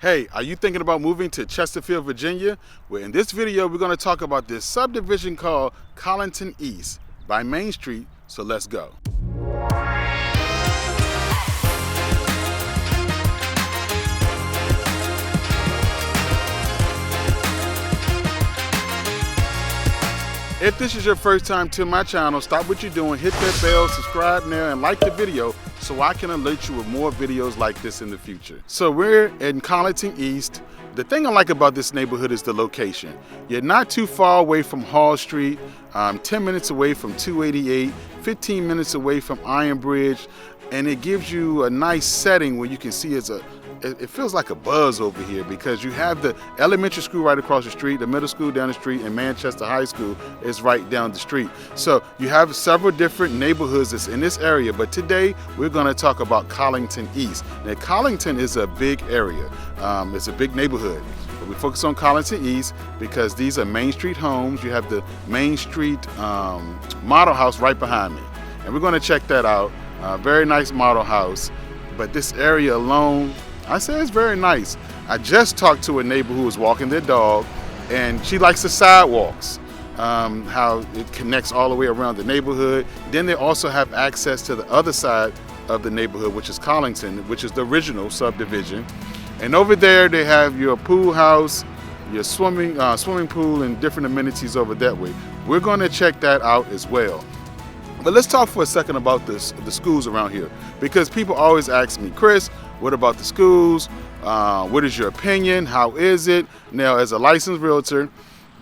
Hey, are you thinking about moving to Chesterfield, Virginia? Well, in this video, we're going to talk about this subdivision called Collington East by Main Street, so let's go. If this is your first time to my channel, stop what you're doing, hit that bell, subscribe now, and like the video so I can alert you with more videos like this in the future. So we're in Collington East. The thing I like about this neighborhood is the location. You're not too far away from Hall Street, 10 minutes away from 288, 15 minutes away from Iron Bridge, and it gives you a nice setting where you can see it feels like a buzz over here because you have the elementary school right across the street, the middle school down the street, and Manchester High School is right down the street. So you have several different neighborhoods that's in this area, but today we're going to talk about Collington East. Now, Collington is a big area. It's a big neighborhood. But we focus on Collington East because these are Main Street homes. You have the Main Street model house right behind me. And we're going to check that out. Very nice model house. But this area alone, I say it's very nice. I just talked to a neighbor who was walking their dog, and she likes the sidewalks, how it connects all the way around the neighborhood. Then they also have access to the other side of the neighborhood, which is Collington, which is the original subdivision. And over there they have your pool house, your swimming pool, and different amenities over that way. We're going to check that out as well. But let's talk for a second about the schools around here, because people always ask me, Chris, what about the schools? What is your opinion? How is it? Now, as a licensed realtor,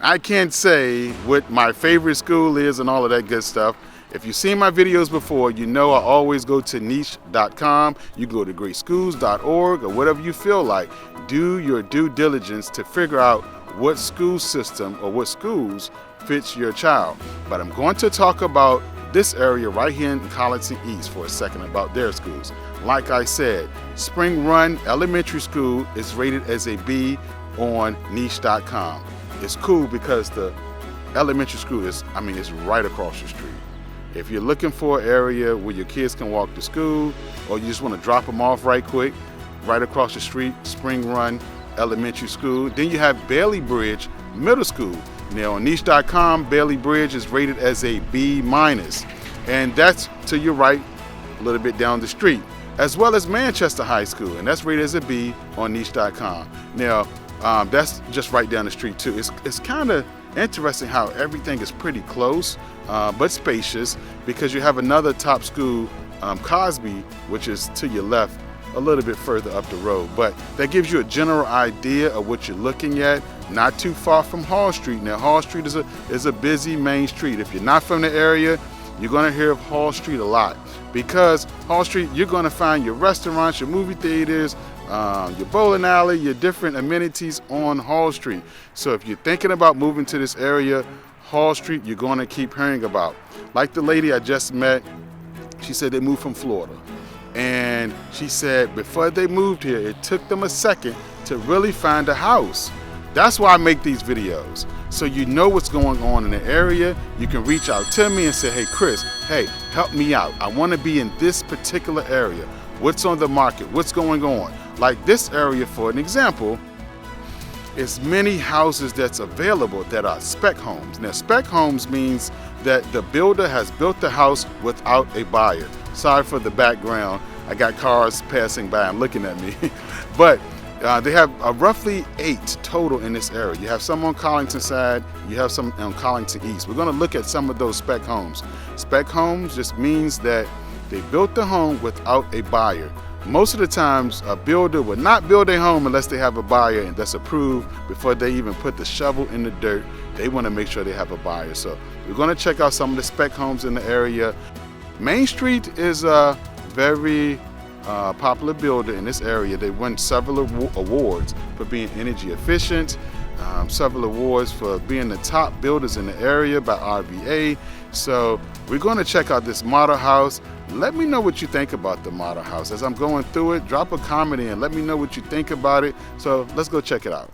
I can't say what my favorite school is and all of that good stuff. If you've seen my videos before, you know I always go to niche.com. You go to greatschools.org or whatever you feel like. Do your due diligence to figure out what school system or what schools fits your child. But I'm going to talk about this area right here in Collington East for a second about their schools. Like I said, Spring Run Elementary School is rated as a B on niche.com. It's cool because the elementary school is right across the street. If you're looking for an area where your kids can walk to school, or you just want to drop them off right quick, right across the street, Spring Run Elementary School. Then you have Bailey Bridge Middle School. Now on niche.com, Bailey Bridge is rated as a B-, and that's to your right, a little bit down the street, as well as Manchester High School, and that's rated as a B on niche.com. Now, that's just right down the street too. It's kind of interesting how everything is pretty close, but spacious, because you have another top school, Cosby, which is to your left, a little bit further up the road. But that gives you a general idea of what you're looking at. Not too far from Hall Street. Now, Hall Street is a busy main street. If you're not from the area, you're going to hear of Hall Street a lot, because Hall Street, you're going to find your restaurants, your movie theaters, your bowling alley, your different amenities on Hall Street. So if you're thinking about moving to this area, Hall Street, you're going to keep hearing about. Like the lady I just met, she said they moved from Florida. And she said before they moved here, it took them a second to really find a house. That's why I make these videos. So you know what's going on in the area. You can reach out to me and say, hey, Chris, hey, help me out. I want to be in this particular area. What's on the market? What's going on? Like this area, for an example, is many houses that's available that are spec homes. Now, spec homes means that the builder has built the house without a buyer. Sorry for the background. I got cars passing by and looking at me. But they have roughly 8 total in this area. You have some on Collington side, you have some on Collington East. We're going to look at some of those spec homes. Spec homes just means that they built the home without a buyer. Most of the times, a builder will not build a home unless they have a buyer and that's approved before they even put the shovel in the dirt. They want to make sure they have a buyer. So we're going to check out some of the spec homes in the area. Main Street is a very popular builder in this area. They won several awards for being energy efficient, several awards for being the top builders in the area by RVA. So we're going to check out this model house. Let me know what you think about the model house. As I'm going through it, drop a comment in. Let me know what you think about it. So let's go check it out.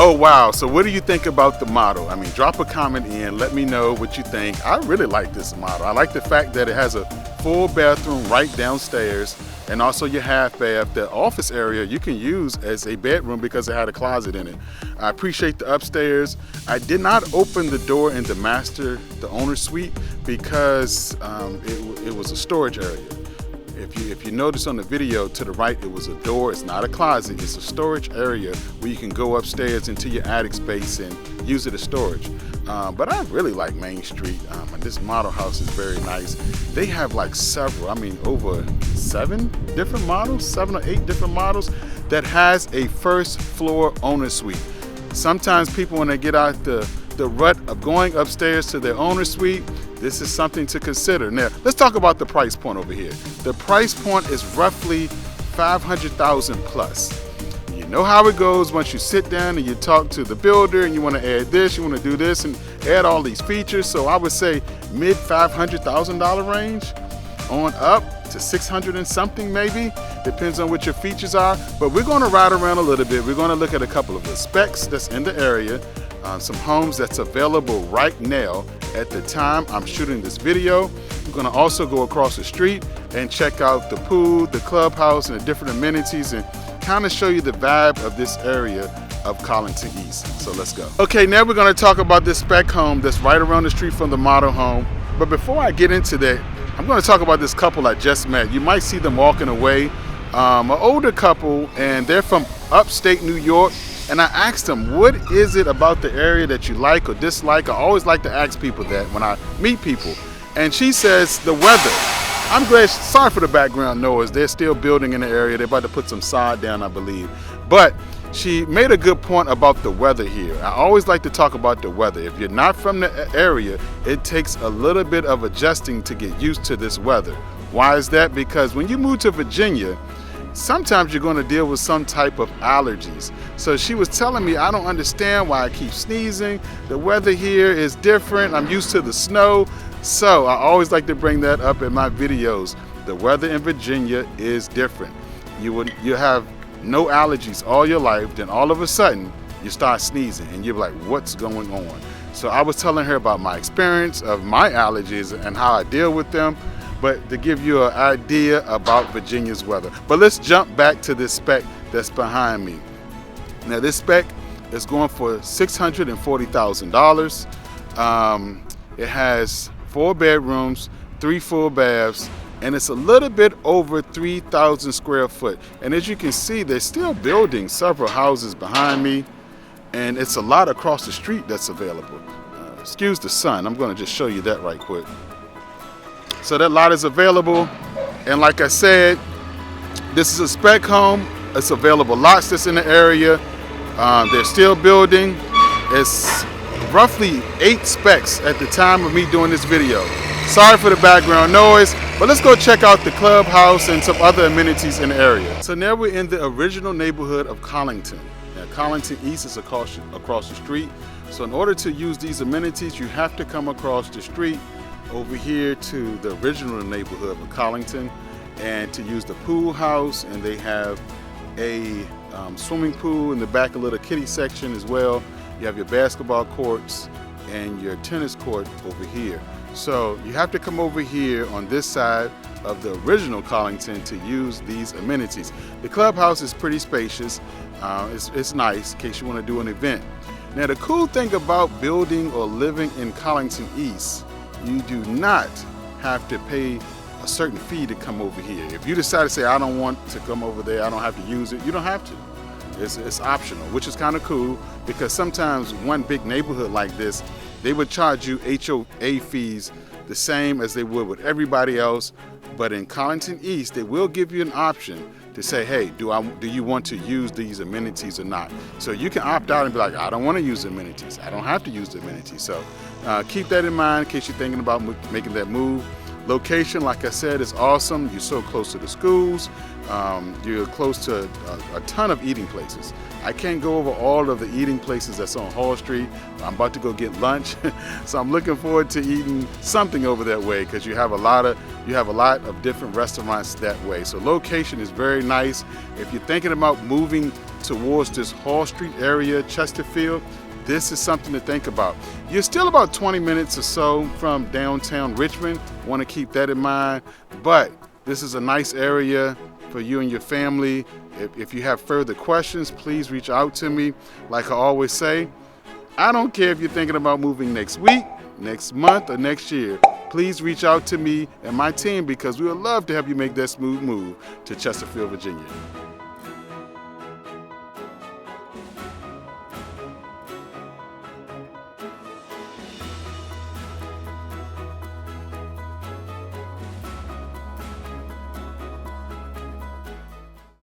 Oh wow, so what do you think about the model? I mean, drop a comment in, let me know what you think. I really like this model. I like the fact that it has a full bathroom right downstairs, and also your half bath. The office area you can use as a bedroom because it had a closet in it. I appreciate the upstairs. I did not open the door in the owner suite, because it was a storage area. If you notice on the video to the right, it was a door. It's not a closet. It's a storage area where you can go upstairs into your attic space and use it as storage. But I really like Main Street, and this model house is very nice. They have like several, I mean over 7 different models, 7 or 8 different models that has a first floor owner suite. Sometimes people, when they get out the rut of going upstairs to their owner suite, this is something to consider. Now, let's talk about the price point over here. The price point is roughly $500,000 plus. You know how it goes once you sit down and you talk to the builder and you want to add this, you want to do this and add all these features. So I would say mid $500,000 range on up to 600 and something maybe. Depends on what your features are. But we're going to ride around a little bit. We're going to look at a couple of the specs that's in the area, some homes that's available right now at the time I'm shooting this video. We're going to also go across the street and check out the pool, the clubhouse, and the different amenities, and kind of show you the vibe of this area of Collington East. So let's go. Okay, now we're going to talk about this spec home that's right around the street from the model home. But before I get into that, I'm going to talk about this couple I just met. You might see them walking away, an older couple, and they're from upstate New York. And I asked them, what is it about the area that you like or dislike? I always like to ask people that when I meet people. And she says, the weather. I'm glad, sorry for the background noise. They're still building in the area. They're about to put some sod down, I believe. But she made a good point about the weather here. I always like to talk about the weather. If you're not from the area, it takes a little bit of adjusting to get used to this weather. Why is that? Because when you move to Virginia, sometimes you're going to deal with some type of allergies. So she was telling me, I don't understand why I keep sneezing. The weather here is different. I'm used to the snow. So I always like to bring that up in my videos. The weather in Virginia is different. You have no allergies all your life, then all of a sudden you start sneezing and you're like, what's going on? So I was telling her about my experience of my allergies and how I deal with them, but to give you an idea about Virginia's weather. But let's jump back to this spec that's behind me. Now this spec is going for $640,000. It has 4 bedrooms, 3 full baths, and it's a little bit over 3,000 square foot. And as you can see, they're still building several houses behind me, and it's a lot across the street that's available. Excuse the sun, I'm gonna just show you that right quick. So that lot is available, and like I said, this is a spec home. It's available lots that's in the area. They're still building. It's roughly 8 specs at the time of me doing this video. Sorry for the background noise, but let's go check out the clubhouse and some other amenities in the area. So now we're in the original neighborhood of Collington. Now Collington East is across the street. So in order to use these amenities, you have to come across the street over here to the original neighborhood of Collington and to use the pool house, and they have a swimming pool in the back, a little kiddie section as well. You have your basketball courts and your tennis court over here. So you have to come over here on this side of the original Collington to use these amenities. The clubhouse is pretty spacious. It's nice in case you want to do an event. Now the cool thing about building or living in Collington East, you do not have to pay a certain fee to come over here. If you decide to say, I don't want to come over there, I don't have to use it, you don't have to. It's optional, which is kind of cool, because sometimes one big neighborhood like this, they would charge you HOA fees the same as they would with everybody else. But in Collington East, they will give you an option to say, hey, do you want to use these amenities or not? So you can opt out and be like, I don't want to use the amenities. I don't have to use the amenities. So keep that in mind in case you're thinking about making that move. Location, like I said, is awesome. You're so close to the schools. You're close to a ton of eating places. I can't go over all of the eating places that's on Hall Street. I'm about to go get lunch, so I'm looking forward to eating something over that way because you have a lot of different restaurants that way. So location is very nice. If you're thinking about moving towards this Hall Street area, Chesterfield, this is something to think about. You're still about 20 minutes or so from downtown Richmond. Want to keep that in mind, but this is a nice area for you and your family. If you have further questions, please reach out to me. Like I always say, I don't care if you're thinking about moving next week, next month, or next year. Please reach out to me and my team because we would love to help you make that smooth move to Chesterfield, Virginia.